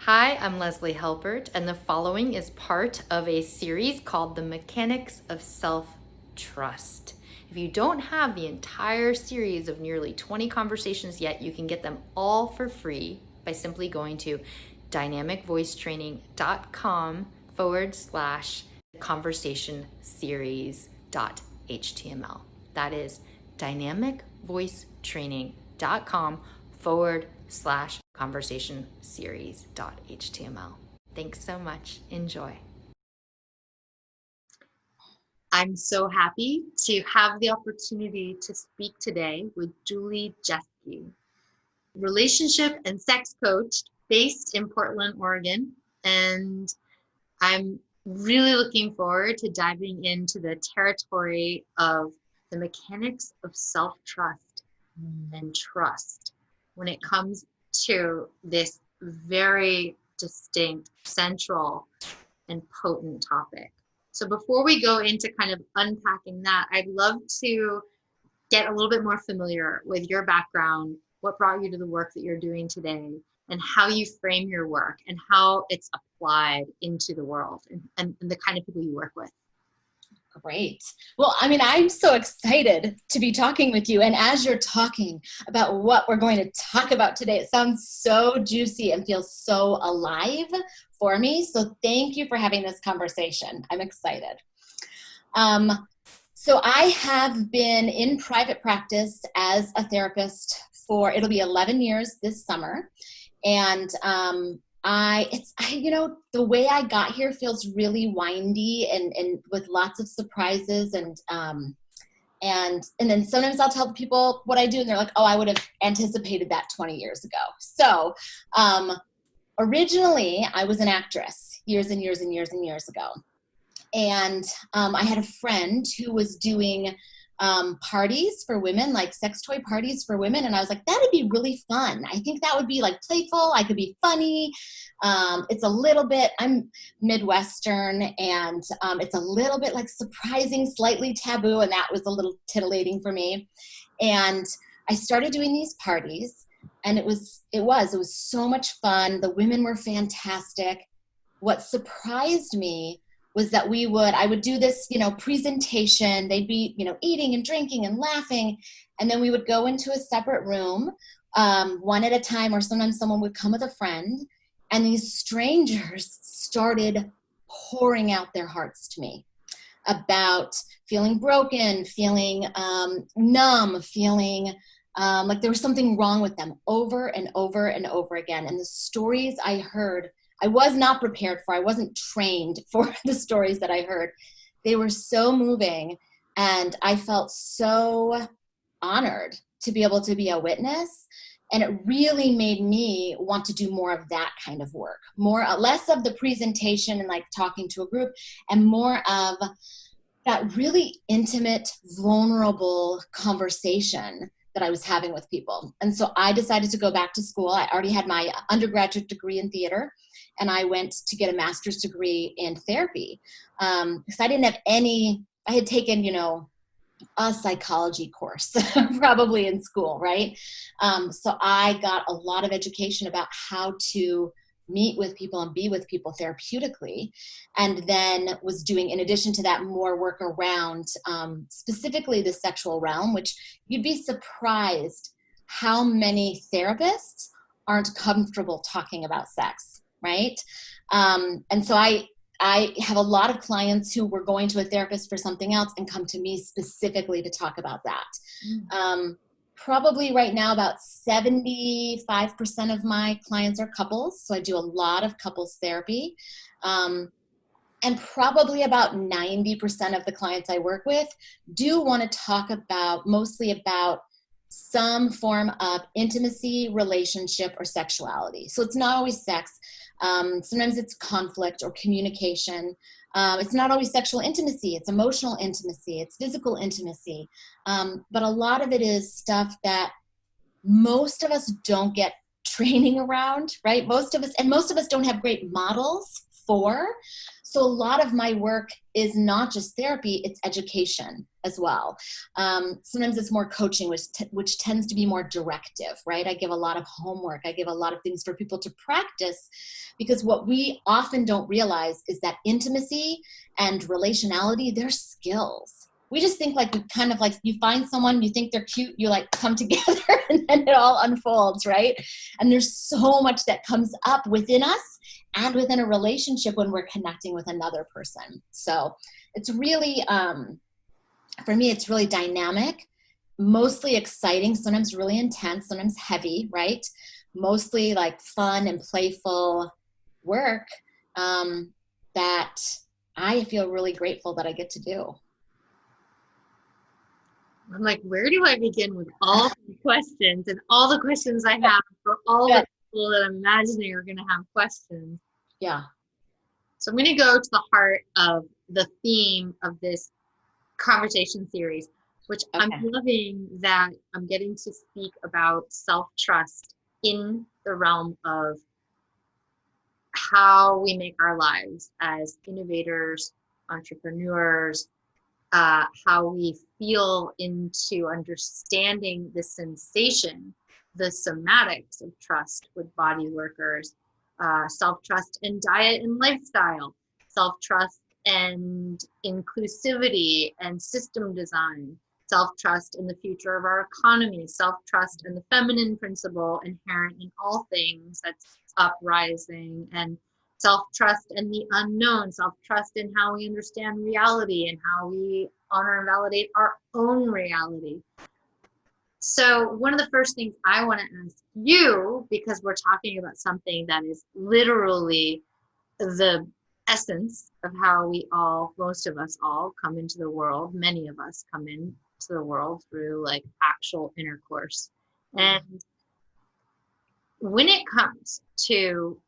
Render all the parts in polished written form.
Hi, I'm Leslie Helpert, and the following is part of a series called The Mechanics of Self-Trust. If you don't have the entire series of nearly 20 conversations yet, you can get them all for free by simply going to dynamicvoicetraining.com/conversation series.html. That is dynamicvoicetraining.com/conversation series.html. Thanks so much. Enjoy. I'm so happy to have the opportunity to speak today with Julie Jeske, relationship and sex coach based in Portland, Oregon. And I'm really looking forward to diving into the territory of the mechanics of self-trust and trust when it comes to this very distinct, central, and potent topic. So before we go into kind of unpacking that, I'd love to get a little bit more familiar with your background, what brought you to the work that you're doing today, and how you frame your work and how it's applied into the world and the kind of people you work with. Great. Well, I'm so excited to be talking with you. And as you're talking about what we're going to talk about today, it sounds so juicy and feels so alive for me. So thank you for having this conversation. I'm excited. So I have been in private practice as a therapist it'll be 11 years this summer. And the way I got here feels really windy and with lots of surprises and then sometimes I'll tell people what I do and they're like, oh, I would have anticipated that 20 years ago. So originally I was an actress years and years and years and years ago. And I had a friend who was doing parties for women, like sex toy parties for women. And I was like, that'd be really fun. I think that would be like playful. I could be funny. It's a little bit, I'm Midwestern and it's a little bit like surprising, slightly taboo. And that was a little titillating for me. And I started doing these parties and it was so much fun. The women were fantastic. What surprised me was that I would do this, presentation. They'd be, eating and drinking and laughing. And then we would go into a separate room, one at a time, or sometimes someone would come with a friend. And these strangers started pouring out their hearts to me about feeling broken, feeling numb, feeling like there was something wrong with them over and over and over again. And the stories I heard, I was not prepared for. I wasn't trained for the stories that I heard. They were so moving, and I felt so honored to be able to be a witness. And it really made me want to do more of that kind of work, less of the presentation and like talking to a group, and more of that really intimate, vulnerable conversation that I was having with people. And so I decided to go back to school. I already had my undergraduate degree in theater, and I went to get a master's degree in therapy. Because I didn't have I had taken, a psychology course probably in school, right? So I got a lot of education about how to meet with people and be with people therapeutically, and then was doing, in addition to that, more work around specifically the sexual realm, which you'd be surprised how many therapists aren't comfortable talking about sex, right? And so I have a lot of clients who were going to a therapist for something else and come to me specifically to talk about that. Probably right now about 75% of my clients are couples. So I do a lot of couples therapy. And probably about 90% of the clients I work with do want to talk mostly about some form of intimacy, relationship, or sexuality. So it's not always sex. Sometimes it's conflict or communication. It's not always sexual intimacy. It's emotional intimacy. It's physical intimacy. But a lot of it is stuff that most of us don't get training around, right? Most of us don't have great models for. So a lot of my work is not just therapy, it's education as well. Sometimes it's more coaching, which tends to be more directive, right? I give a lot of homework. I give a lot of things for people to practice, because what we often don't realize is that intimacy and relationality, they're skills. We just think like, kind of like, you find someone, you think they're cute, you like come together and then it all unfolds, right? And there's so much that comes up within us and within a relationship when we're connecting with another person. So it's really, for me, it's really dynamic, mostly exciting, sometimes really intense, sometimes heavy, right? Mostly like fun and playful work that I feel really grateful that I get to do. I'm like, where do I begin with all the questions and all the questions I have for all the people that I'm imagining are going to have questions? Yeah. So I'm going to go to the heart of the theme of this conversation series, which I'm loving that I'm getting to speak about self-trust in the realm of how we make our lives as innovators, entrepreneurs, how we feel into understanding the sensation, the somatics of trust with body workers, self-trust in diet and lifestyle, self-trust and inclusivity and system design, self-trust in the future of our economy, self-trust in the feminine principle inherent in all things that's uprising, and self-trust and the unknown, self-trust in how we understand reality and how we honor and validate our own reality. So one of the first things I want to ask you, because we're talking about something that is literally the essence of how we all, most of us all come into the world, many of us come into the world through like actual intercourse. And when it comes to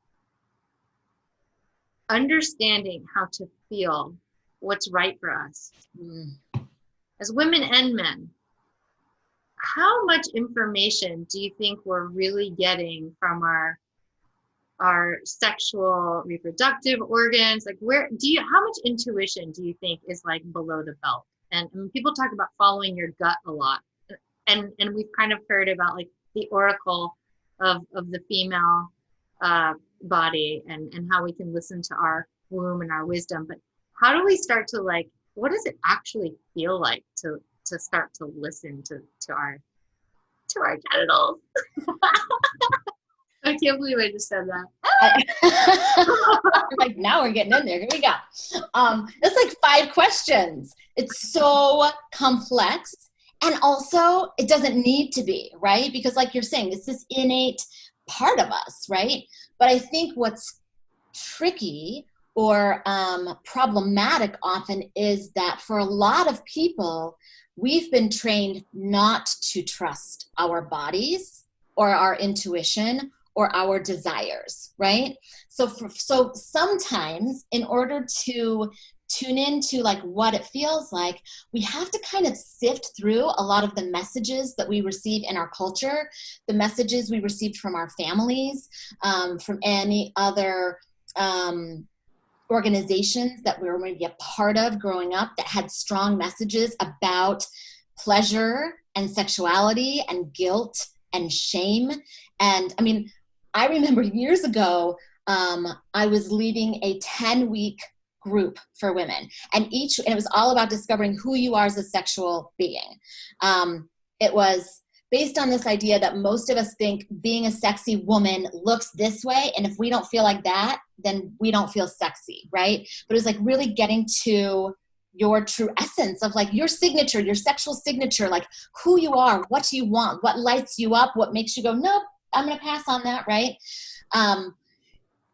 understanding how to feel what's right for us as women and men, how much information do you think we're really getting from our sexual reproductive organs? Like, where do you, how much intuition do you think is like below the belt? And people talk about following your gut a lot, and we've kind of heard about like the oracle of the female body, and how we can listen to our womb and our wisdom. But how do we start to like, what does it actually feel like to start to listen to our genitals? I can't believe I just said that. Like, now we're getting in there. Here we go. That's like 5 questions. It's so complex. And also, it doesn't need to be, right? Because like you're saying, it's this innate part of us, right? But I think what's tricky or problematic often is that for a lot of people, we've been trained not to trust our bodies or our intuition or our desires, right? So sometimes in order to tune into like what it feels like, we have to kind of sift through a lot of the messages that we receive in our culture, the messages we received from our families, from any other organizations that we were maybe a part of growing up that had strong messages about pleasure and sexuality and guilt and shame. And I mean, I remember years ago, I was leading a 10-week group for women, and it was all about discovering who you are as a sexual being. It was based on this idea that most of us think being a sexy woman looks this way, and if we don't feel like that, then we don't feel sexy, right? But it was like really getting to your true essence of like your signature, your sexual signature, like who you are, what do you want, what lights you up, what makes you go, nope, I'm going to pass on that, right?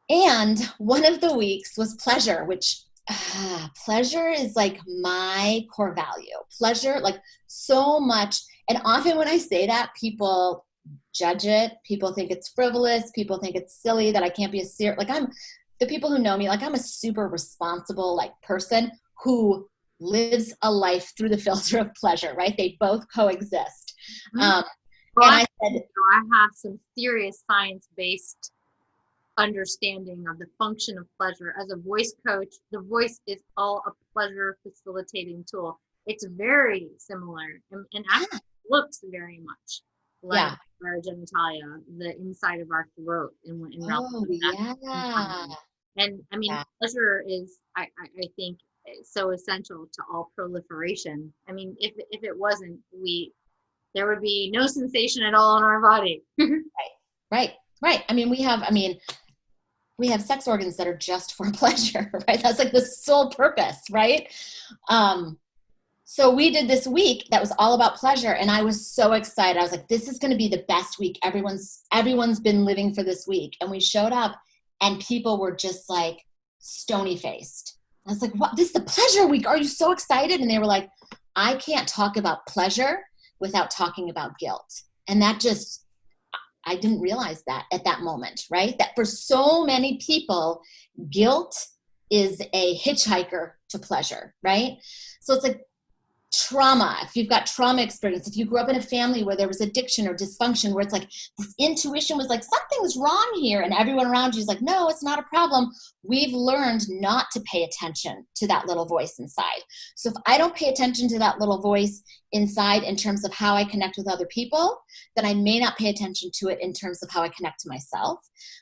And one of the weeks was pleasure, which pleasure is like my core value. Pleasure, like so much. And often when I say that, people judge it. People think it's frivolous. People think it's silly that I can't be a serious, like the people who know me, like I'm a super responsible like person who lives a life through the filter of pleasure, right? They both coexist. Well, and I said, I have some serious science-based understanding of the function of pleasure. As a voice coach, the voice is all a pleasure facilitating tool. it's very similar and actually looks very much like Yeah. our genitalia, the inside of our throat in Oh, yeah. and I mean, Yeah. pleasure is, I think, so essential to all proliferation. I mean, if it wasn't, there would be no sensation at all in our body. Right. I mean, we have sex organs that are just for pleasure, right? That's like the sole purpose, right? So we did this week that was all about pleasure, and I was so excited. I was like, this is going to be the best week. Everyone's been living for this week. And we showed up and people were just like stony faced. I was like, what? This is the pleasure week. Are you so excited? And they were like, I can't talk about pleasure without talking about guilt. And that just, I didn't realize that at that moment, right? That for so many people, guilt is a hitchhiker to pleasure, right? So it's like trauma. If you've got trauma experience, if you grew up in a family where there was addiction or dysfunction, where it's like this intuition was like, something's wrong here, and everyone around you is like, no, it's not a problem. We've learned not to pay attention to that little voice inside. So if I don't pay attention to that little voice inside in terms of how I connect with other people, then I may not pay attention to it in terms of how I connect to myself,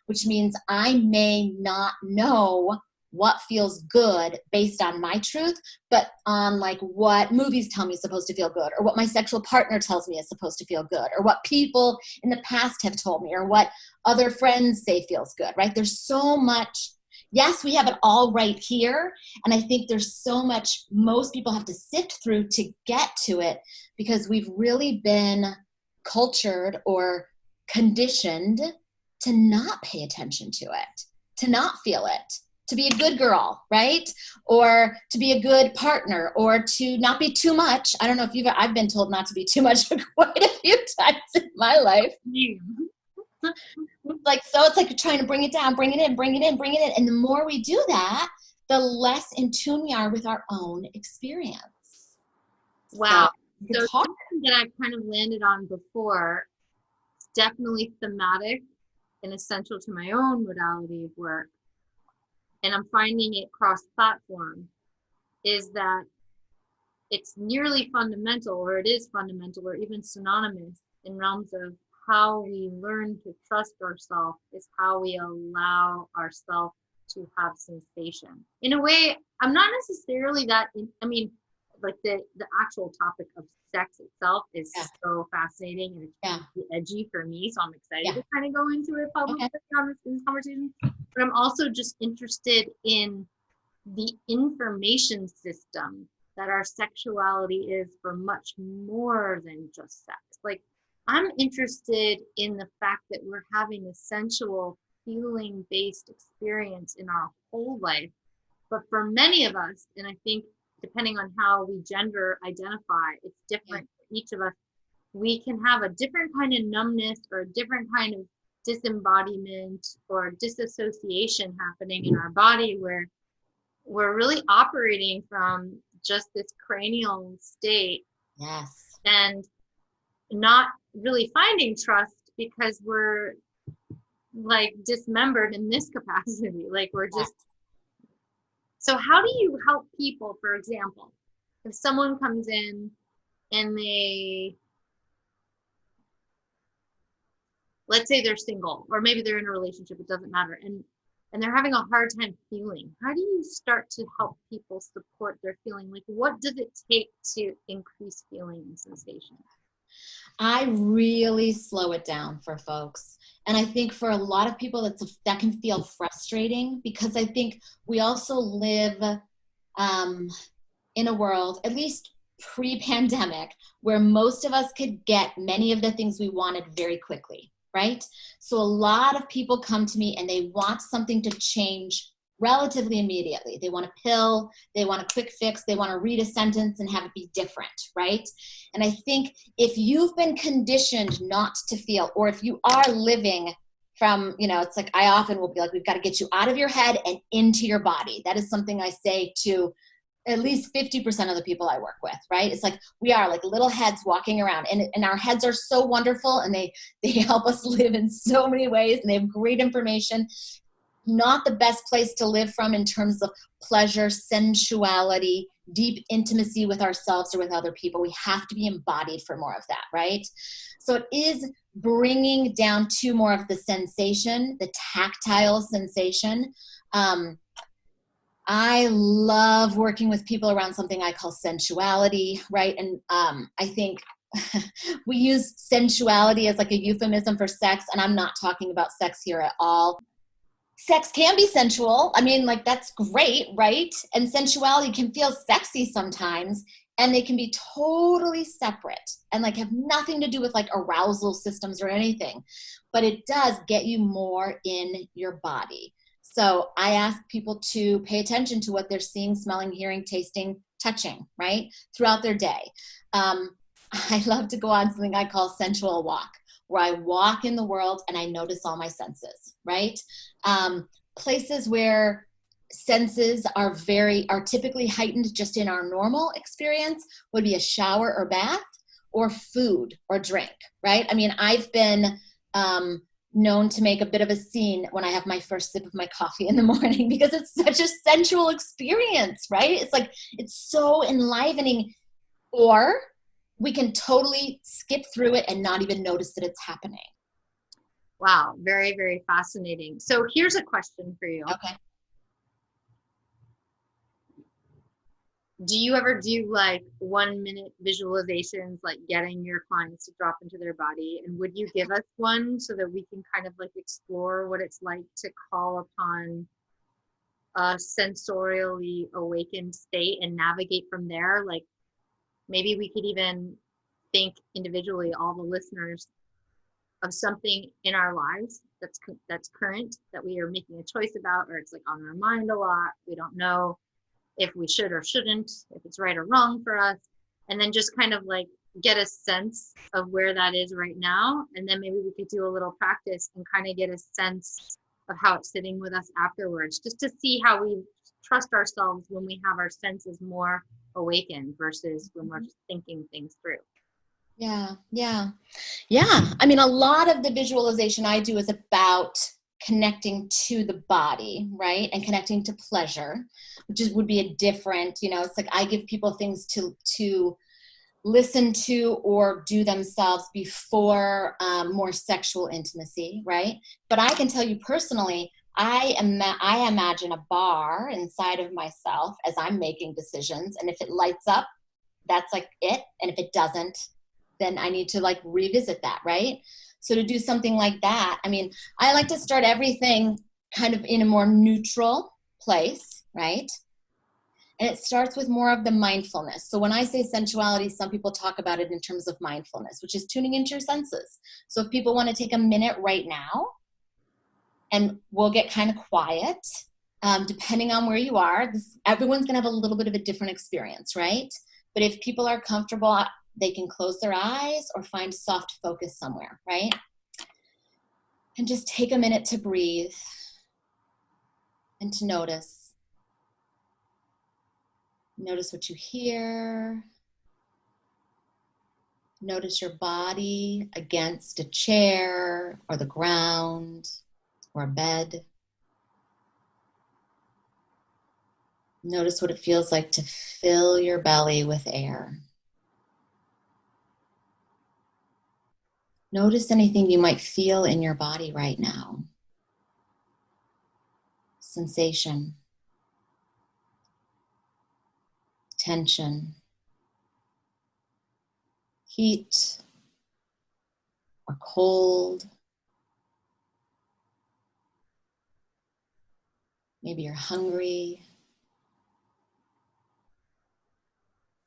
which means I may not know what feels good based on my truth, but on like what movies tell me is supposed to feel good, or what my sexual partner tells me is supposed to feel good, or what people in the past have told me, or what other friends say feels good, right? There's so much. Yes, we have it all right here. And I think there's so much most people have to sift through to get to it, because we've really been cultured or conditioned to not pay attention to it, to not feel it, to be a good girl, right? Or to be a good partner, or to not be too much. I don't know if I've been told not to be too much quite a few times in my life. Like, so it's like trying to bring it down, bring it in, bring it in, bring it in. And the more we do that, the less in tune we are with our own experience. Wow. So something that I've kind of landed on before, it's definitely thematic and essential to my own modality of work, and I'm finding it cross-platform, is that it's nearly fundamental, or it is fundamental, or even synonymous in realms of how we learn to trust ourselves, is how we allow ourselves to have sensation. In a way, I'm not necessarily that, like the actual topic of sex itself is so fascinating, and it's edgy for me, so I'm excited to kind of go into it publicly in this conversation. But I'm also just interested in the information system that our sexuality is for much more than just sex. Like, I'm interested in the fact that we're having a sensual, feeling-based experience in our whole life. But for many of us, and I think depending on how we gender identify, it's different for each of us. We can have a different kind of numbness, or a different kind of disembodiment or disassociation happening in our body, where we're really operating from just this cranial state. Yes. And not really finding trust, because we're like dismembered in this capacity. Like, we're just. So how do you help people, for example, if someone comes in and let's say they're single, or maybe they're in a relationship, it doesn't matter, and they're having a hard time feeling. How do you start to help people support their feeling? Like, what does it take to increase feeling and sensation? I really slow it down for folks. And I think for a lot of people that can feel frustrating, because I think we also live in a world, at least pre-pandemic, where most of us could get many of the things we wanted very quickly, right? So a lot of people come to me and they want something to change relatively immediately. They want a pill, they want a quick fix, they want to read a sentence and have it be different, right? And I think if you've been conditioned not to feel, or if you are living from, it's like, I often will be like, we've got to get you out of your head and into your body. That is something I say to at least 50% of the people I work with, right? It's like, we are like little heads walking around, and our heads are so wonderful, and they help us live in so many ways, and they have great information. Not the best place to live from in terms of pleasure, sensuality, deep intimacy with ourselves or with other people. We have to be embodied for more of that, right? So it is bringing down to more of the sensation, the tactile sensation. I love working with people around something I call sensuality, right? And I think we use sensuality as like a euphemism for sex, and I'm not talking about sex here at all. Sex can be sensual. I mean, like, that's great, right? And sensuality can feel sexy sometimes, and they can be totally separate and like have nothing to do with like arousal systems or anything, but it does get you more in your body. So I ask people to pay attention to what they're seeing, smelling, hearing, tasting, touching, right, throughout their day. I love to go on something I call sensual walk, where I walk in the world and I notice all my senses, right? Places where senses are typically heightened just in our normal experience would be a shower or bath, or food or drink, right? I mean, I've been known to make a bit of a scene when I have my first sip of my coffee in the morning, because it's such a sensual experience, right? It's like, it's so enlivening. Or we can totally skip through it and not even notice that it's happening. Wow. Very, very fascinating. So here's a question for you. Okay. Do you ever do like 1 minute visualizations, like getting your clients to drop into their body? And would you give us one so that we can kind of like explore what it's like to call upon a sensorially awakened state and navigate from there? Like, maybe we could even think individually, all the listeners, of something in our lives that's current, that we are making a choice about, or it's like on our mind a lot. We don't know if we should or shouldn't, if it's right or wrong for us. And then just kind of like get a sense of where that is right now. And then maybe we could do a little practice and kind of get a sense of how it's sitting with us afterwards, just to see how we trust ourselves when we have our senses more awakened versus when we're just thinking things through. Yeah. I mean, a lot of the visualization I do is about connecting to the body, right? And connecting to pleasure, which would be a different, it's like I give people things to listen to or do themselves before more sexual intimacy, right? But I can tell you personally, I imagine a bar inside of myself as I'm making decisions. And if it lights up, that's like it. And if it doesn't, then I need to like revisit that, right? So to do something like that, I mean, I like to start everything kind of in a more neutral place, right? And it starts with more of the mindfulness. So when I say sensuality, some people talk about it in terms of mindfulness, which is tuning into your senses. So if people want to take a minute right now, and we'll get kind of quiet, depending on where you are, everyone's going to have a little bit of a different experience, right? But if people are comfortable, they can close their eyes or find soft focus somewhere, right? And just take a minute to breathe and to notice. Notice what you hear. Notice your body against a chair or the ground or a bed. Notice what it feels like to fill your belly with air. Notice anything you might feel in your body right now. Sensation, tension, heat or cold. Maybe you're hungry.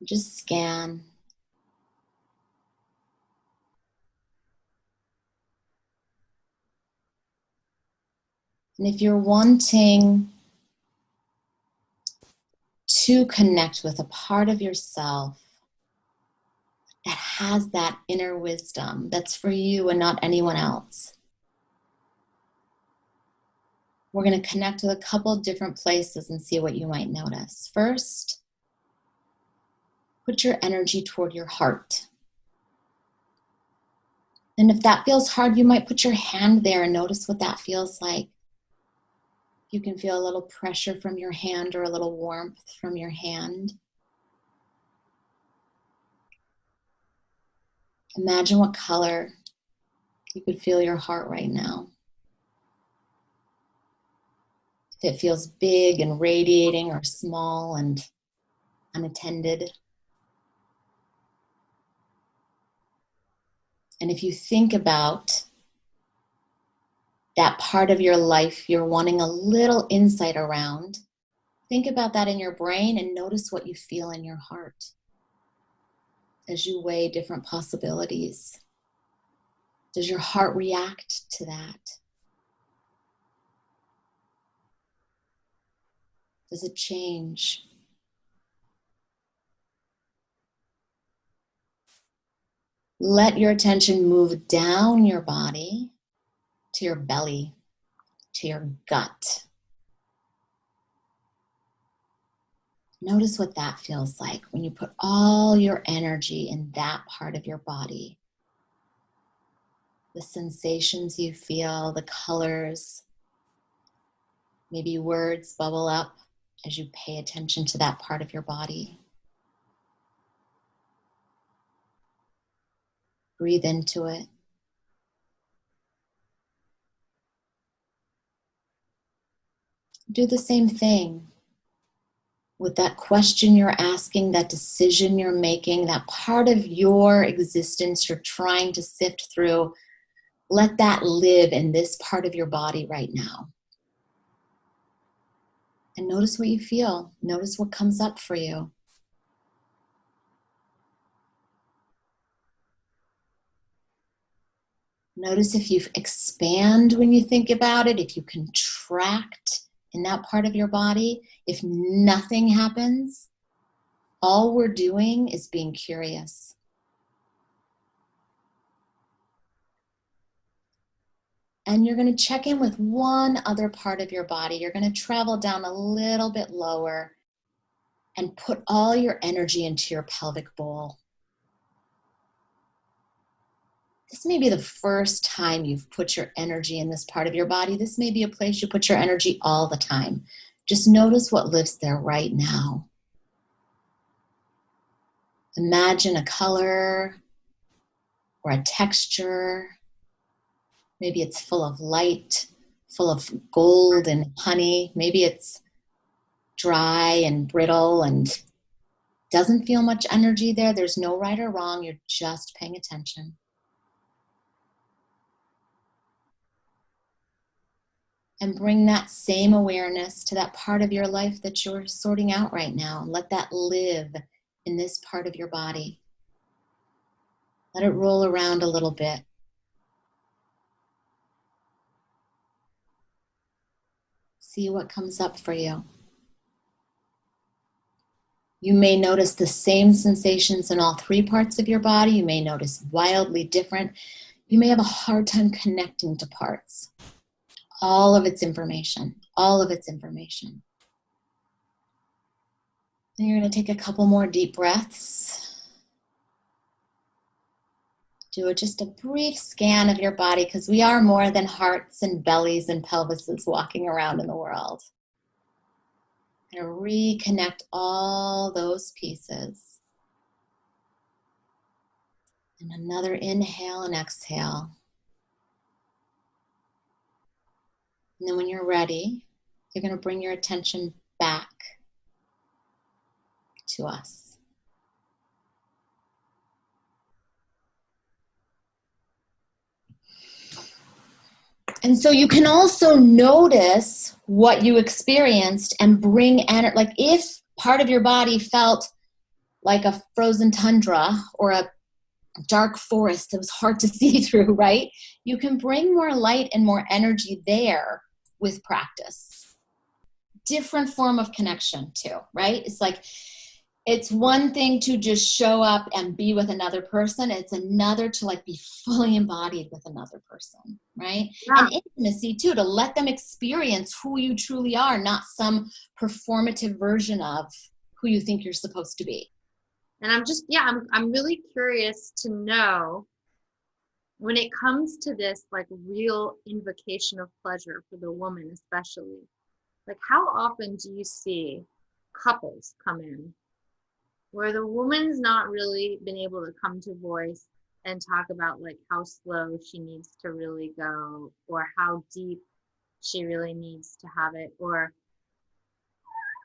Just scan. And if you're wanting to connect with a part of yourself that has that inner wisdom that's for you and not anyone else, we're going to connect with a couple of different places and see what you might notice. First, put your energy toward your heart. And if that feels hard, you might put your hand there and notice what that feels like. You can feel a little pressure from your hand or a little warmth from your hand. Imagine what color you could feel your heart right now. If it feels big and radiating or small and unattended. And if you think about that part of your life you're wanting a little insight around, think about that in your brain and notice what you feel in your heart as you weigh different possibilities. Does your heart react to that? Does it change? Let your attention move down your body to your belly, to your gut. Notice what that feels like when you put all your energy in that part of your body. The sensations you feel, the colors, maybe words bubble up as you pay attention to that part of your body. Breathe into it. Do the same thing with that question you're asking, that decision you're making, that part of your existence you're trying to sift through. Let that live in this part of your body right now. And notice what you feel. Notice what comes up for you. Notice if you expand when you think about it, if you contract in that part of your body. If nothing happens, all we're doing is being curious. And you're going to check in with one other part of your body. You're going to travel down a little bit lower and put all your energy into your pelvic bowl. This may be the first time you've put your energy in this part of your body. This may be a place you put your energy all the time. Just notice what lives there right now. Imagine a color or a texture. Maybe it's full of light, full of gold and honey. Maybe it's dry and brittle and doesn't feel much energy there. There's no right or wrong. You're just paying attention. And bring that same awareness to that part of your life that you're sorting out right now. And let that live in this part of your body. Let it roll around a little bit. See what comes up for you. You may notice the same sensations in all three parts of your body. You may notice wildly different. You may have a hard time connecting to parts. All of its information, all of its information. And you're going to take a couple more deep breaths. Do just a brief scan of your body, because we are more than hearts and bellies and pelvises walking around in the world. And reconnect all those pieces. And another inhale and exhale. And then when you're ready, you're going to bring your attention back to us. And so you can also notice what you experienced and bring energy. Like if part of your body felt like a frozen tundra or a dark forest that was hard to see through, right? You can bring more light and more energy there with practice. Different form of connection too, right? It's like, it's one thing to just show up and be with another person. It's another to like be fully embodied with another person, right? Yeah. And intimacy too, to let them experience who you truly are, not some performative version of who you think you're supposed to be. And I'm really curious to know, when it comes to this like real invocation of pleasure for the woman especially, like how often do you see couples come in where the woman's not really been able to come to voice and talk about like how slow she needs to really go, or how deep she really needs to have it, or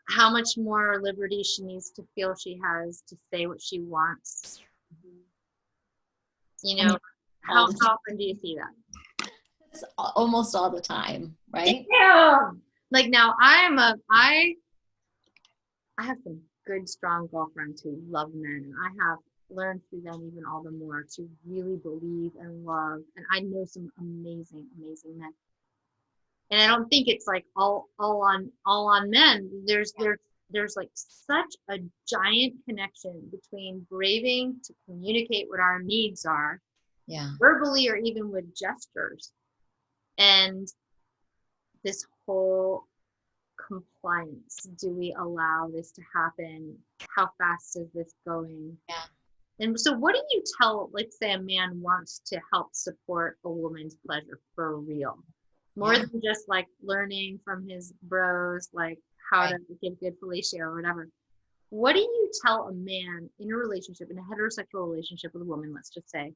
how much more liberty she needs to feel she has to say what she wants. You know, how often do you see that? It's almost all the time, right? Yeah. Like now I have some good, strong girlfriends who love men, and I have learned through them even all the more to really believe and love. And I know some amazing, amazing men. And I don't think it's like all on men. There's like such a giant connection between braving to communicate what our needs are, verbally or even with gestures, and this whole compliance. Do we allow this to happen? How fast is this going? Yeah. And so what do you tell, let's say a man wants to help support a woman's pleasure for real? More than just like learning from his bros, like how to give good fellatio or whatever. What do you tell a man in a relationship, in a heterosexual relationship with a woman, let's just say,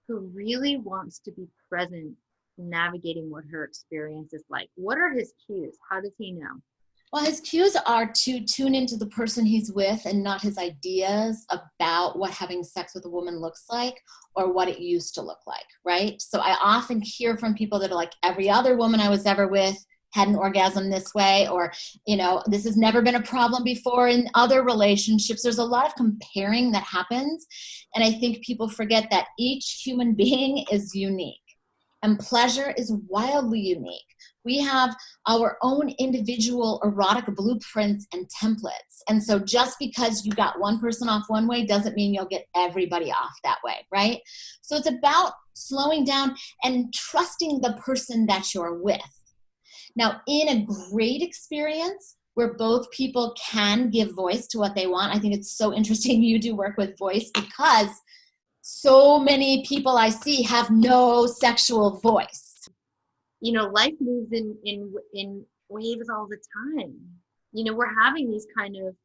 who really wants to be present navigating what her experience is like? What are his cues? How does he know? Well, his cues are to tune into the person he's with and not his ideas about what having sex with a woman looks like or what it used to look like, right? So I often hear from people that are like, every other woman I was ever with had an orgasm this way, or, you know, this has never been a problem before in other relationships. There's a lot of comparing that happens. And I think people forget that each human being is unique. And pleasure is wildly unique. We have our own individual erotic blueprints and templates. And so just because you got one person off one way doesn't mean you'll get everybody off that way, right? So it's about slowing down and trusting the person that you're with. Now, in a great experience where both people can give voice to what they want, I think it's so interesting you do work with voice, because so many people I see have no sexual voice. You know, life moves in waves all the time. You know, we're having these kind of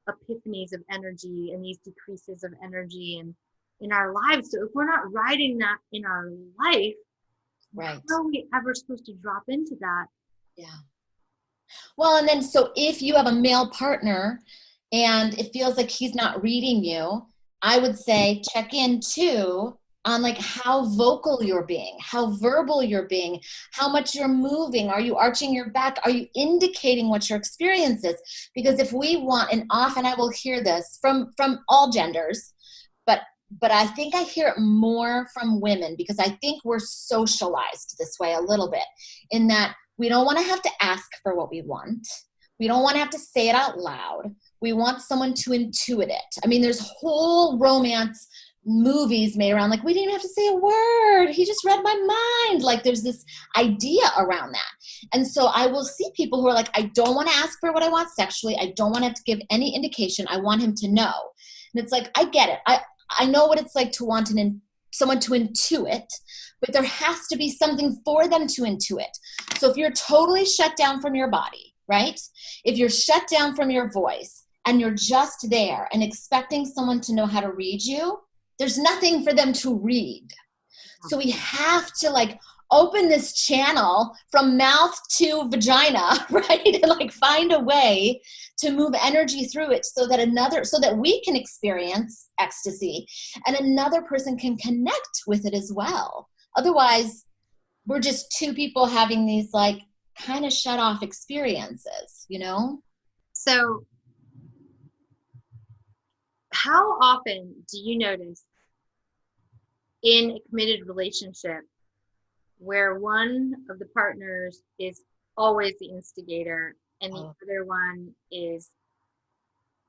epiphanies of energy and these decreases of energy and in our lives. So if we're not riding that in our life, right, how are we ever supposed to drop into that? Yeah. Well, and then so if you have a male partner and it feels like he's not reading you, I would say check in too on like how vocal you're being, how verbal you're being, how much you're moving. Are you arching your back? Are you indicating what your experience is? Because if we want, and often I will hear this from all genders, but I think I hear it more from women, because I think we're socialized this way a little bit, in that we don't want to have to ask for what we want. We don't want to have to say it out loud. We want someone to intuit it. I mean, there's whole romance movies made around like, we didn't even have to say a word. He just read my mind. Like there's this idea around that. And so I will see people who are like, I don't want to ask for what I want sexually. I don't want to have to give any indication. I want him to know. And it's like, I get it. I know what it's like to want someone to intuit, but there has to be something for them to intuit. So if you're totally shut down from your body, right? If you're shut down from your voice and you're just there and expecting someone to know how to read you, there's nothing for them to read. So we have to like open this channel from mouth to vagina, right? And like find a way to move energy through it so that we can experience ecstasy and another person can connect with it as well. Otherwise, we're just two people having these like kind of shut off experiences, you know? So how often do you notice in a committed relationship where one of the partners is always the instigator and the other one is,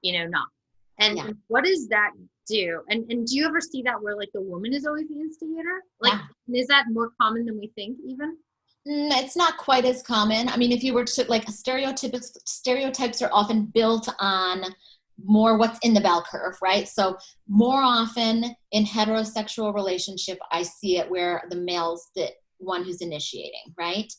not? And what does that do? And do you ever see that where like the woman is always the instigator? Like, is that more common than we think even? It's not quite as common. I mean, if you were to like stereotypes are often built on more what's in the bell curve, right? So more often in heterosexual relationship, I see it where the male's the one who's initiating, right?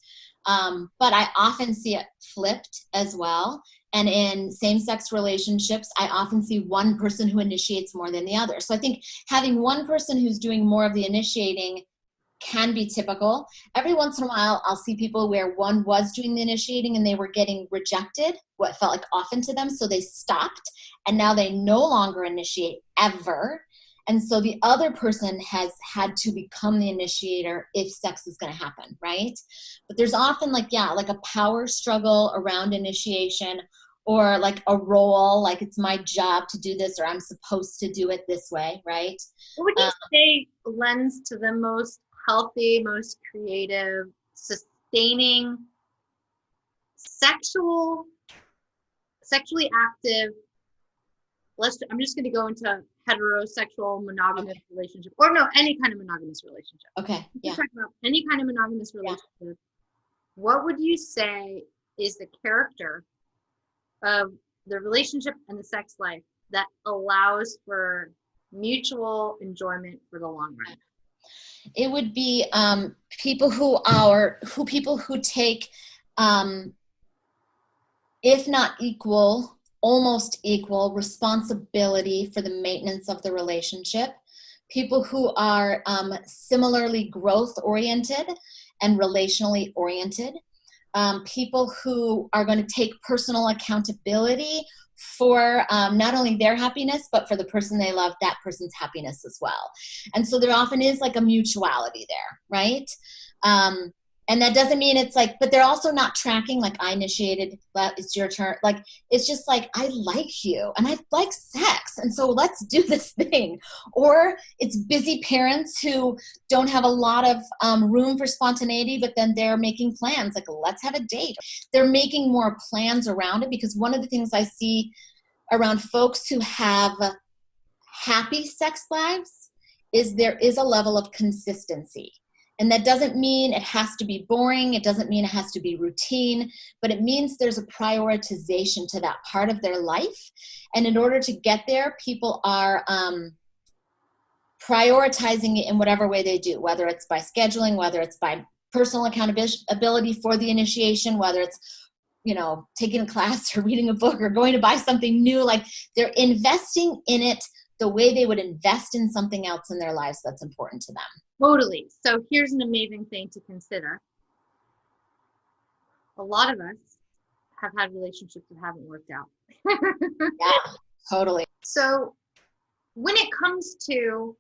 But I often see it flipped as well. And in same-sex relationships, I often see one person who initiates more than the other. So I think having one person who's doing more of the initiating can be typical. Every once in a while, I'll see people where one was doing the initiating and they were getting rejected, what felt like often to them, so they stopped, and now they no longer initiate ever. And so the other person has had to become the initiator if sex is going to happen, right? But there's often like a power struggle around initiation, or like a role, like it's my job to do this, or I'm supposed to do it this way, right? What would you say lends to the most healthy, most creative, sustaining, sexually active, I'm just going to go into heterosexual monogamous relationship, or no, any kind of monogamous relationship. Okay. Yeah. Talk about any kind of monogamous relationship. Yeah. What would you say is the character of the relationship and the sex life that allows for mutual enjoyment for the long run? It would be people who take, if not equal, almost equal responsibility for the maintenance of the relationship. People who are similarly growth oriented and relationally oriented. People who are going to take personal accountability for not only their happiness, but for the person they love, that person's happiness as well. And so there often is like a mutuality there, right? And that doesn't mean it's like, but they're also not tracking like I initiated, it's your turn. Like, it's just like, I like you and I like sex. And so let's do this thing. Or it's busy parents who don't have a lot of room for spontaneity, but then they're making plans like, let's have a date. They're making more plans around it, because one of the things I see around folks who have happy sex lives is there is a level of consistency. And that doesn't mean it has to be boring. It doesn't mean it has to be routine, but it means there's a prioritization to that part of their life. And in order to get there, people are prioritizing it in whatever way they do, whether it's by scheduling, whether it's by personal accountability for the initiation, whether it's, taking a class or reading a book or going to buy something new. Like, they're investing in it the way they would invest in something else in their lives that's important to them. Totally. So here's an amazing thing to consider. A lot of us have had relationships that haven't worked out. Yeah, totally. So when it comes to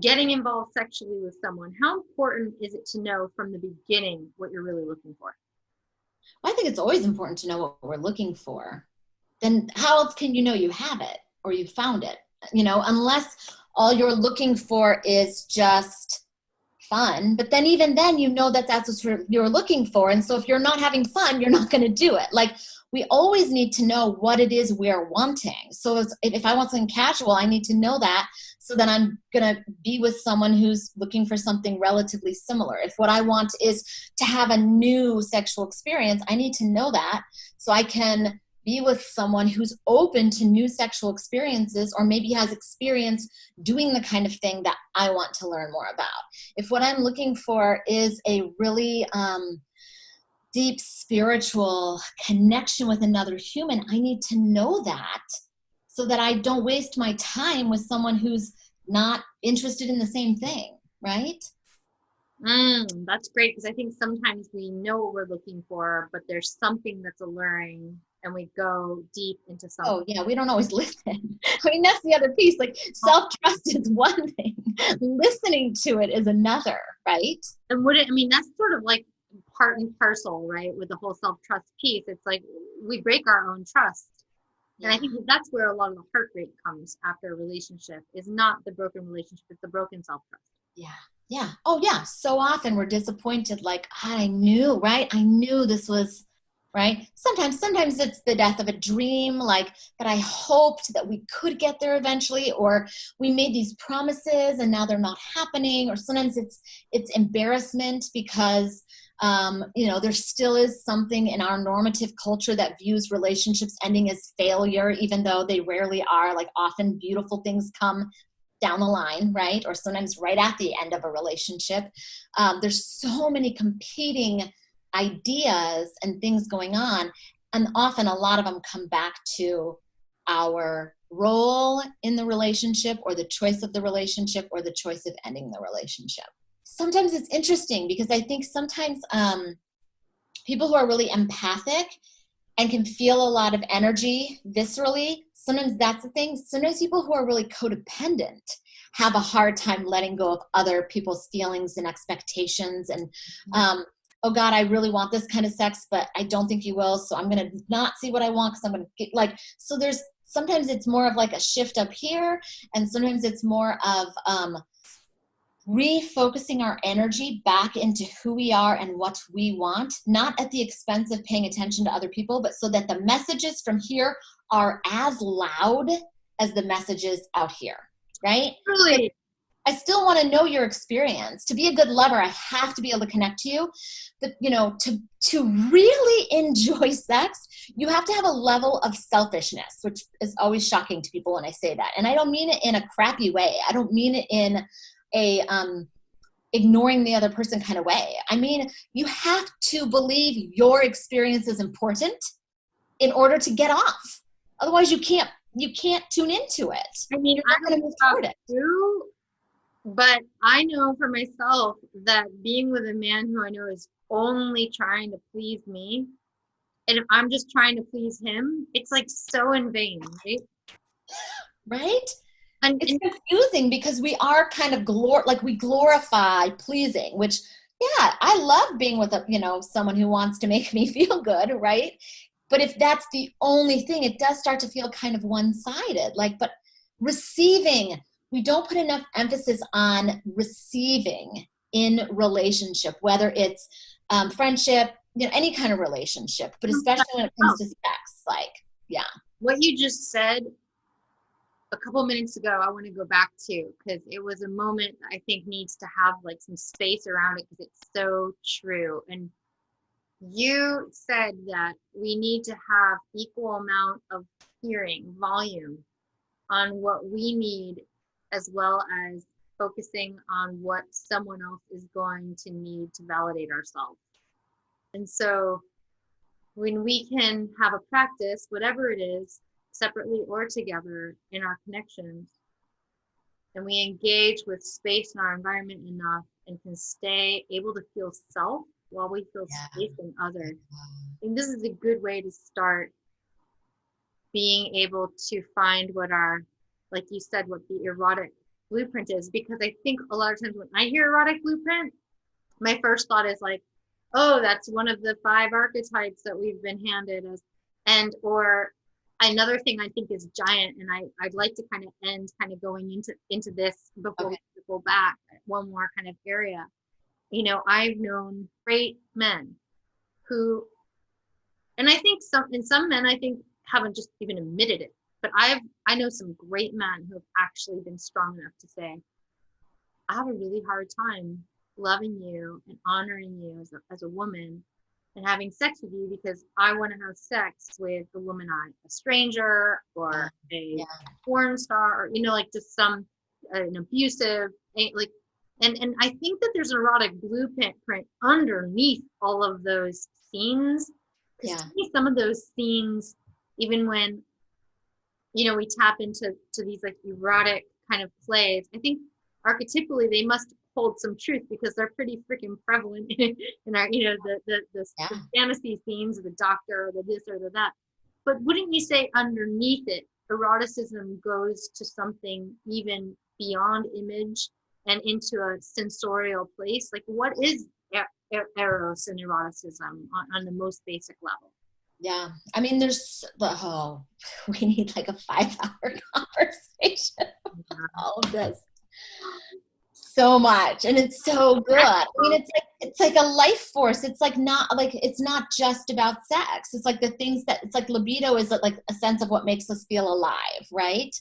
getting involved sexually with someone, how important is it to know from the beginning what you're really looking for? I think it's always important to know what we're looking for. Then how else can you know you have it or you found it? Unless all you're looking for is just fun. But then even then, that's what you're looking for. And so if you're not having fun, you're not going to do it. Like, we always need to know what it is we're wanting. So if I want something casual, I need to know that, so then I'm going to be with someone who's looking for something relatively similar. If what I want is to have a new sexual experience, I need to know that so I can be with someone who's open to new sexual experiences, or maybe has experience doing the kind of thing that I want to learn more about. If what I'm looking for is a really deep spiritual connection with another human, I need to know that so that I don't waste my time with someone who's not interested in the same thing, right? That's great, because I think sometimes we know what we're looking for, but there's something that's alluring and we go deep into something. Oh yeah, we don't always listen. I mean, that's the other piece. Like, self-trust is one thing. Listening to it is another, right? And that's sort of like part and parcel, right? With the whole self-trust piece. It's like we break our own trust. Yeah. And I think that's where a lot of the heartbreak comes after a relationship, is not the broken relationship, it's the broken self-trust. Yeah. Yeah. Oh yeah. So often we're disappointed. Like, I knew, right? I knew this was right. Sometimes it's the death of a dream, like that I hoped that we could get there eventually, or we made these promises and now they're not happening. Or sometimes it's embarrassment because, there still is something in our normative culture that views relationships ending as failure, even though they rarely are. Like, often beautiful things come down the line, right? Or sometimes right at the end of a relationship. There's so many competing ideas and things going on. And often a lot of them come back to our role in the relationship, or the choice of the relationship, or the choice of ending the relationship. Sometimes it's interesting because I think sometimes people who are really empathic and can feel a lot of energy viscerally, sometimes that's the thing. Sometimes people who are really codependent have a hard time letting go of other people's feelings and expectations. And, oh God, I really want this kind of sex, but I don't think you will. So I'm going to not see what I want because I'm going to get like, so there's, sometimes it's more of like a shift up here. And sometimes it's more of refocusing our energy back into who we are and what we want, not at the expense of paying attention to other people, but so that the messages from here are as loud as the messages out here, right? Really? I still want to know your experience. To be a good lover, I have to be able to connect to you. But, you know, to really enjoy sex, you have to have a level of selfishness, which is always shocking to people when I say that. And I don't mean it in a crappy way. I don't mean it in a ignoring the other person kind of way. I mean, you have to believe your experience is important in order to get off. Otherwise, you can't tune into it. I mean, you're not going to move toward it. Too, but I know for myself that being with a man who I know is only trying to please me, and if I'm just trying to please him, it's like so in vain, right? Right? And it's confusing because we are kind of we glorify pleasing, which, yeah, I love being with someone who wants to make me feel good, right? But if that's the only thing, it does start to feel kind of one-sided. But receiving, we don't put enough emphasis on receiving in relationship, whether it's friendship, any kind of relationship, but especially when it comes to sex, yeah. What you just said a couple minutes ago, I want to go back to, because it was a moment I think needs to have some space around it, because it's so true. And you said that we need to have equal amount of hearing volume on what we need, as well as focusing on what someone else is going to need to validate ourselves. And so when we can have a practice, whatever it is, separately or together in our connections, and we engage with space in our environment enough and can stay able to feel self while we feel space in others. I think this is a good way to start being able to find what our, like you said, what the erotic blueprint is. Because I think a lot of times when I hear erotic blueprint, my first thought is oh, that's one of the 5 archetypes that we've been handed as, or another thing I think is giant, and I'd like to kind of going into this before we go back, one more kind of area. I've known great men who, and I think some men I think haven't just even admitted it, but I know some great men who have actually been strong enough to say, I have a really hard time loving you and honoring you as a woman and having sex with you, because I want to have sex with a woman, a stranger or a porn star, or just an abusive, and I think that there's an erotic blueprint underneath all of those scenes. Because to me, some of those scenes, even when we tap into these erotic kind of plays, I think archetypally they must hold some truth, because they're pretty freaking prevalent in our the fantasy scenes of the doctor or the this or the that. But wouldn't you say underneath it, eroticism goes to something even beyond image and into a sensorial place? What is eros and eroticism on the most basic level? Yeah, I mean, we need a 5-hour conversation about all of this. So much, and it's so good. I mean, it's like a life force. It's it's not just about sex. It's the things that, it's libido is a sense of what makes us feel alive, right?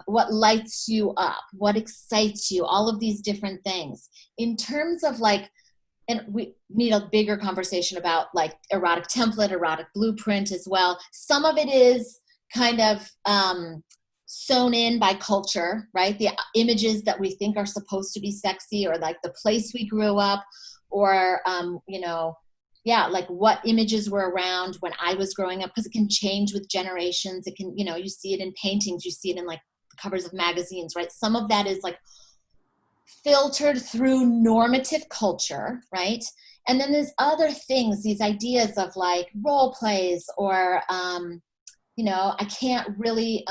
What lights you up, what excites you, all of these different things. In terms of and we need a bigger conversation about erotic template, erotic blueprint as well. Some of it is kind of sewn in by culture, right? The images that we think are supposed to be sexy, or like the place we grew up, or, like what images were around when I was growing up, because it can change with generations. It can, you see it in paintings, you see it in like the covers of magazines, right? Some of that is like filtered through normative culture, right? And then there's other things, these ideas of like role plays, or, I can't really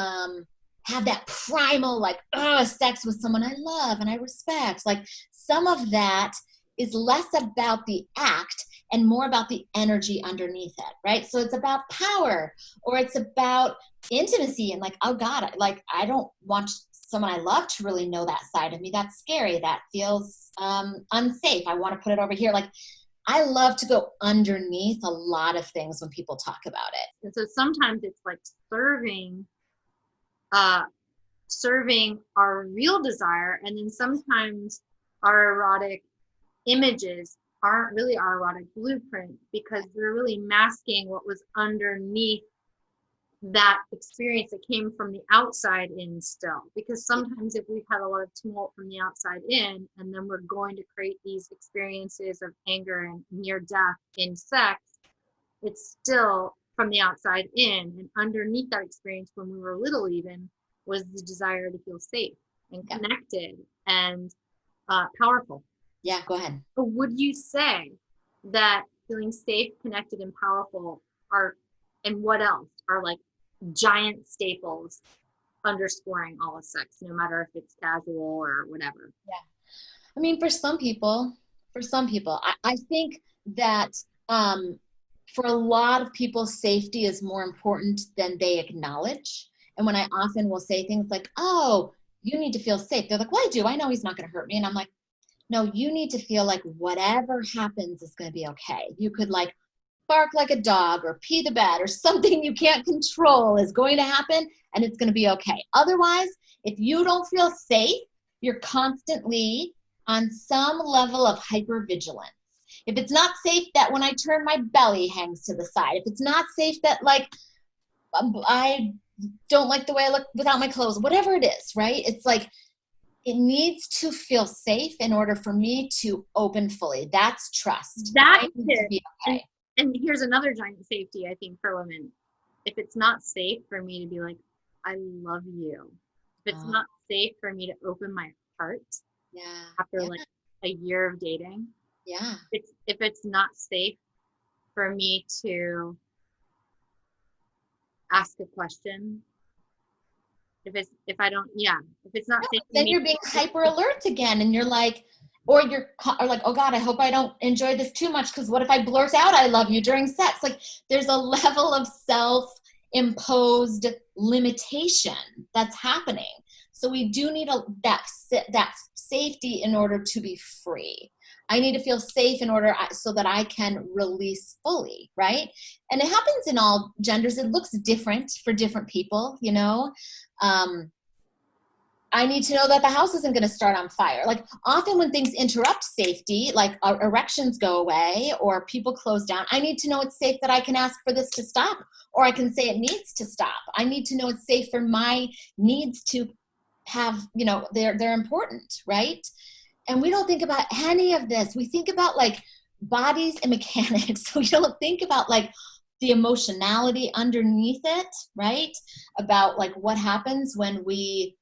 have that primal, like, sex with someone I love and I respect. Like, some of that is less about the act and more about the energy underneath it, right? So it's about power, or it's about intimacy, and like, oh God, I don't want someone I love to really know that side of me. That's scary. That feels unsafe. I want to put it over here. Like, I love to go underneath a lot of things when people talk about it. And so sometimes it's like serving our real desire, and then sometimes our erotic images aren't really our erotic blueprint, because they're really masking what was underneath that experience that came from the outside in still. Because sometimes if we've had a lot of tumult from the outside in, and then we're going to create these experiences of anger and near death in sex, it's still from the outside in. And underneath that experience when we were little even was the desire to feel safe and connected and powerful. Yeah, go ahead. But would you say that feeling safe, connected, and powerful are, and what else are like giant staples underscoring all of sex, no matter if it's casual or whatever? Yeah. I mean, for some people, I think that for a lot of people, safety is more important than they acknowledge. And when I often will say things like, oh, you need to feel safe, they're like, well, I do. I know he's not going to hurt me. And I'm like, no, you need to feel like whatever happens is going to be okay. You could like bark like a dog or pee the bed or something you can't control is going to happen, and it's going to be okay. Otherwise, if you don't feel safe, you're constantly on some level of hypervigilance. If it's not safe that when I turn my belly hangs to the side, if it's not safe that like I don't like the way I look without my clothes, whatever it is, right? It's like, it needs to feel safe in order for me to open fully. That's trust. That needs to be okay. And here's another giant safety, I think, for women. If it's not safe for me to be like, I love you. If it's not safe for me to open my heart after like a year of dating. Yeah. If it's not safe for me to ask a question, if it's not safe, then you're being hyper alert again, and you're like, or like, oh God, I hope I don't enjoy this too much, because what if I blurt out I love you during sex? Like, there's a level of self-imposed limitation that's happening. So we do need that safety in order to be free. I need to feel safe in order so that I can release fully, right? And it happens in all genders. It looks different for different people, I need to know that the house isn't going to start on fire. Like, often when things interrupt safety, like erections go away or people close down, I need to know it's safe that I can ask for this to stop, or I can say it needs to stop. I need to know it's safe for my needs to have, they're important, right? And we don't think about any of this. We think about like bodies and mechanics. We don't think about like the emotionality underneath it, right? About like what happens when we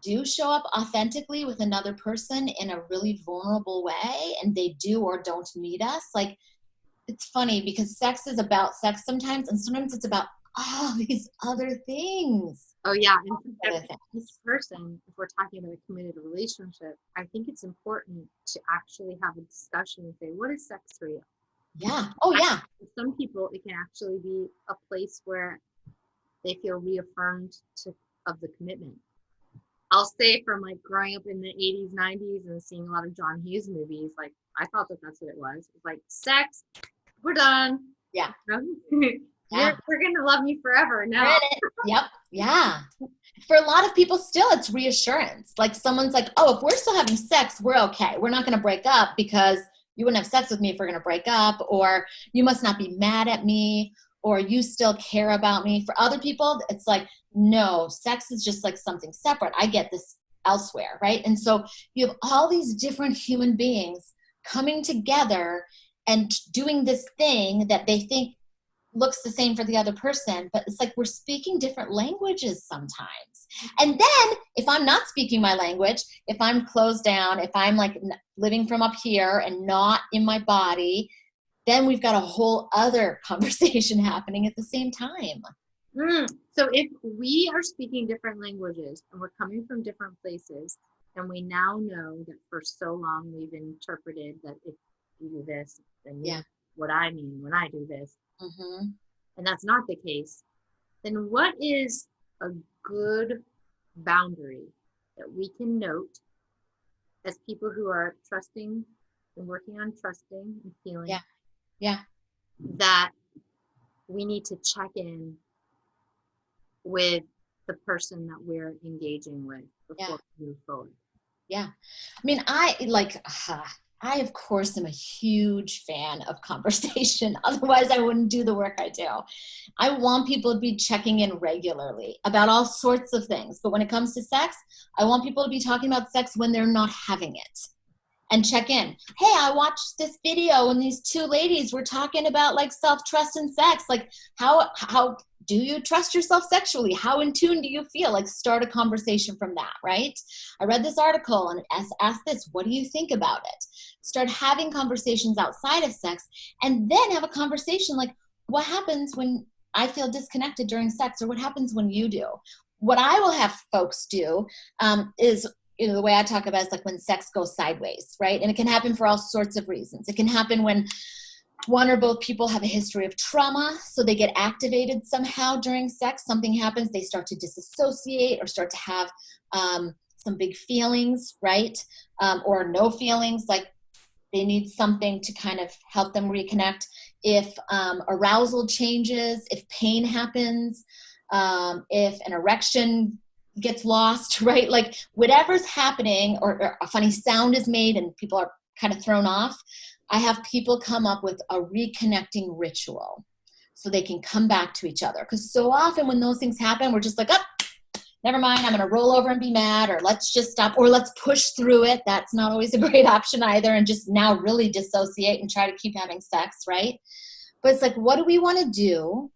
do show up authentically with another person in a really vulnerable way, and they do or don't meet us. Like, it's funny because sex is about sex sometimes, and sometimes it's about all these other things. Oh yeah, and this person, if we're talking about a committed relationship, I think it's important to actually have a discussion and say, what is sex for you? Yeah. Oh yeah. For some people, it can actually be a place where they feel reaffirmed of the commitment. I'll say from like growing up in the 80s, 90s and seeing a lot of John Hughes movies, like I thought that's what it was. It's like, sex, we're done. Yeah. We're going to love you forever now. Yep. Yeah. For a lot of people still, it's reassurance. Like, someone's like, oh, if we're still having sex, we're okay. We're not going to break up because you wouldn't have sex with me if we're going to break up, or you must not be mad at me, or you still care about me. For other people, it's like, no, sex is just like something separate. I get this elsewhere, right? And so you have all these different human beings coming together and doing this thing that they think looks the same for the other person, but it's like we're speaking different languages sometimes. And then if I'm not speaking my language, if I'm closed down, if I'm like living from up here and not in my body, then we've got a whole other conversation happening at the same time. So if we are speaking different languages and we're coming from different places, and we now know that for so long we've interpreted that if you do this, then you know what I mean when I do this, and that's not the case, then what is a good boundary that we can note as people who are trusting and working on trusting and feeling that we need to check in with the person that we're engaging with before we move forward? I mean, I of course am a huge fan of conversation. Otherwise I wouldn't do the work I do. I want people to be checking in regularly about all sorts of things. But when it comes to sex, I want people to be talking about sex when they're not having it. And check in. Hey, I watched this video and these two ladies were talking about like self-trust and sex. Like how do you trust yourself sexually? How in tune do you feel? Like start a conversation from that, right? I read this article and ask this, what do you think about it? Start having conversations outside of sex, and then have a conversation like, what happens when I feel disconnected during sex, or what happens when you do? What I will have folks do is, you know, the way I talk about it is like when sex goes sideways, right? And it can happen for all sorts of reasons. It can happen when one or both people have a history of trauma, so they get activated somehow during sex. Something happens, they start to disassociate or start to have some big feelings, right? Or no feelings, like they need something to kind of help them reconnect. If arousal changes, if pain happens, if an erection gets lost, right? Like whatever's happening, or a funny sound is made and people are kind of thrown off, I have people come up with a reconnecting ritual so they can come back to each other. Because so often when those things happen, we're just like, oh, never mind, I'm going to roll over and be mad, or let's just stop, or let's push through it. That's not always a great option either, and just now really dissociate and try to keep having sex, right? But it's like, what do we want to do?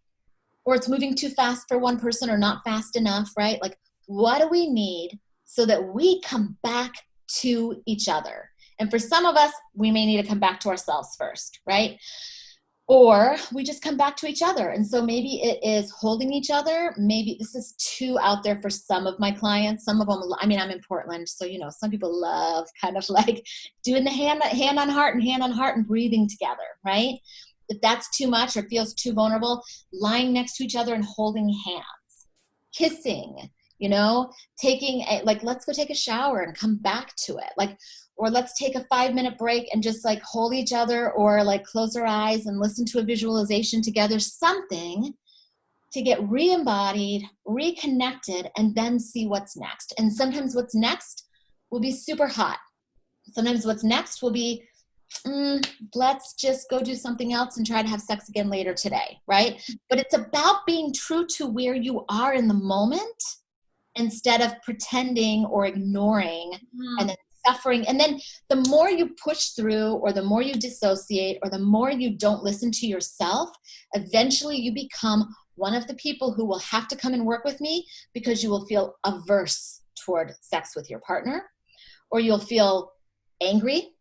Or it's moving too fast for one person or not fast enough, right? Like, what do we need so that we come back to each other? And for some of us, we may need to come back to ourselves first, right? Or we just come back to each other. And so maybe it is holding each other. Maybe this is too out there for some of my clients. Some of them, I mean, I'm in Portland, so, you know, some people love kind of like doing the hand on heart and breathing together, right? If that's too much or feels too vulnerable, lying next to each other and holding hands, kissing, you know, taking like, let's go take a shower and come back to it. Like, or let's take a 5-minute break and just like hold each other, or like close our eyes and listen to a visualization together, something to get re-embodied, reconnected, and then see what's next. And sometimes what's next will be super hot. Sometimes what's next will be, let's just go do something else and try to have sex again later today, right? But it's about being true to where you are in the moment instead of pretending or ignoring and then suffering. And then the more you push through, or the more you dissociate, or the more you don't listen to yourself, eventually you become one of the people who will have to come and work with me because you will feel averse toward sex with your partner, or you'll feel angry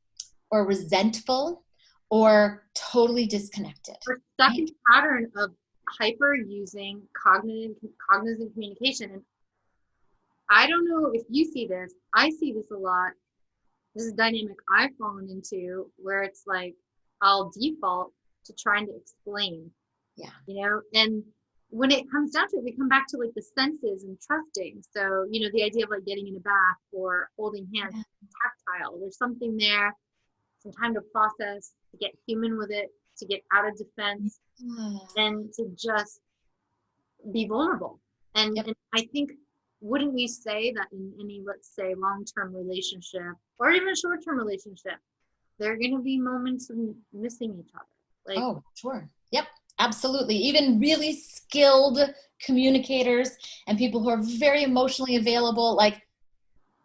or resentful or totally disconnected. Or stuck in a pattern of hyper using cognitive communication. And I don't know if you see this. I see this a lot. This is a dynamic I've fallen into, where it's like I'll default to trying to explain. Yeah. You know, and when it comes down to it, we come back to like the senses and trusting. So, you know, the idea of like getting in a bath or holding hands, tactile. There's something there, some time to process, to get human with it, to get out of defense, and to just be vulnerable. And I think, wouldn't we say that in any, let's say, long-term relationship or even a short-term relationship, there are going to be moments of missing each other? Like, oh, sure. Yep. Absolutely. Even really skilled communicators and people who are very emotionally available, like,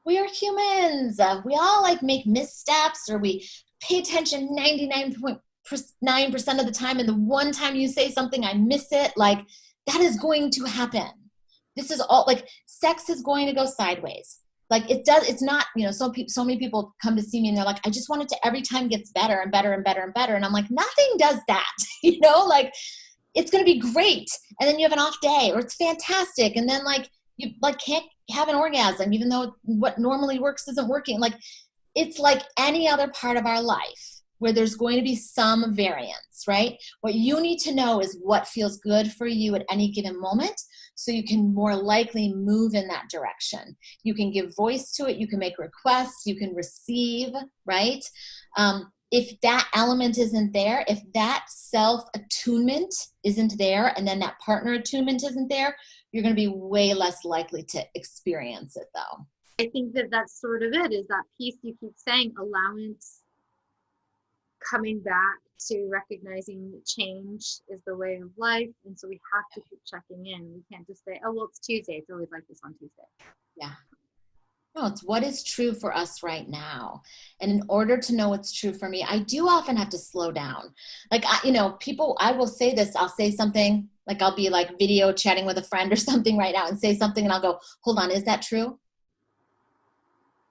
we are humans. We all like make missteps, or we pay attention 99.9% of the time. And the one time you say something, I miss it. Like, that is going to happen. This is all, like, sex is going to go sideways. Like, it does. It's not, so many people come to see me and they're like, I just want it to every time gets better and better and better and better. And I'm like, nothing does that, like, it's going to be great. And then you have an off day, or it's fantastic. And then like, you like can't have an orgasm, even though what normally works isn't working. Like, it's like any other part of our life where there's going to be some variance, right? What you need to know is what feels good for you at any given moment, so you can more likely move in that direction. You can give voice to it. You can make requests. You can receive, right? If that element isn't there, if that self-attunement isn't there, and then that partner attunement isn't there, you're going to be way less likely to experience it, though. I think that that's sort of it, is that piece you keep saying, allowance, coming back to recognizing that change is the way of life. And so we have to keep checking in. We can't just say, oh, well, it's Tuesday. It's always like this on Tuesday. Yeah. No, it's what is true for us right now. And in order to know what's true for me, I do often have to slow down. Like, people, I will say this, I'll say something, like I'll be like video chatting with a friend or something right now and say something, and I'll go, hold on, is that true?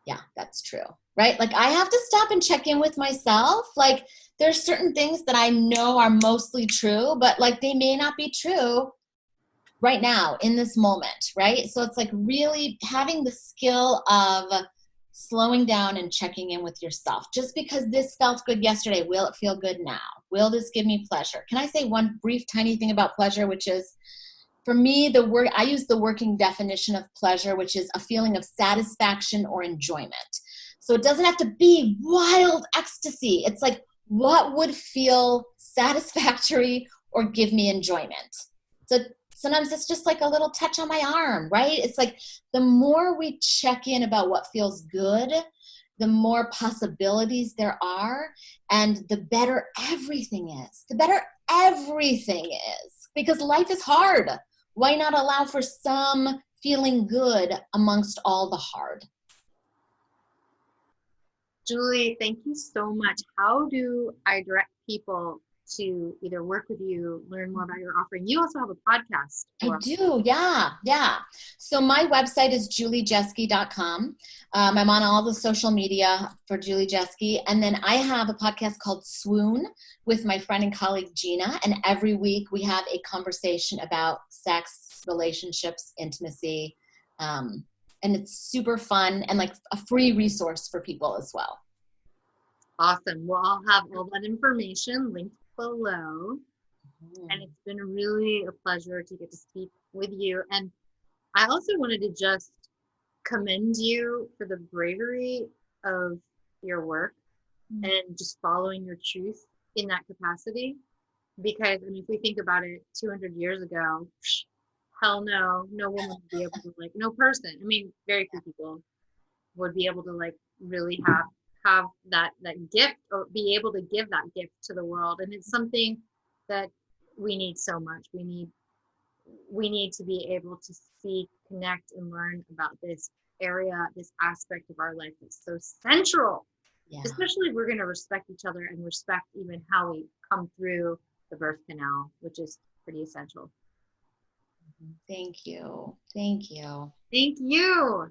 Yeah, that's true. Right? Like, I have to stop and check in with myself. Like, there's certain things that I know are mostly true, but like, they may not be true right now in this moment, right? So it's like really having the skill of slowing down and checking in with yourself. Just because this felt good yesterday, will it feel good now? Will this give me pleasure? Can I say one brief tiny thing about pleasure, which is, for me, I use the working definition of pleasure, which is a feeling of satisfaction or enjoyment. So it doesn't have to be wild ecstasy. It's like, what would feel satisfactory or give me enjoyment? So sometimes it's just like a little touch on my arm, right? It's like, the more we check in about what feels good, the more possibilities there are, and the better everything is. The better everything is, because life is hard. Why not allow for some feeling good amongst all the hard? Julie, thank you so much. How do I direct people to either work with you, learn more about your offering? You also have a podcast. I do, yeah. So my website is juliejeske.com. I'm on all the social media for Julie Jeske. And then I have a podcast called Swoon with my friend and colleague Gina. And every week we have a conversation about sex, relationships, intimacy. And it's super fun and like a free resource for people as well. Awesome. Well, I'll have all that information linked below. And it's been really a pleasure to get to speak with you. And I also wanted to just commend you for the bravery of your work and just following your truth in that capacity. Because, I mean, if we think about it, 200 years ago, hell no woman would be able to, like, no person. I mean, very few people would be able to, like, really have that gift, or be able to give that gift to the world. And it's something that we need so much. We need to be able to see, connect, and learn about this area, this aspect of our life that's so central. Yeah. Especially if we're going to respect each other and respect even how we come through the birth canal, which is pretty essential. Thank you. Thank you. Thank you.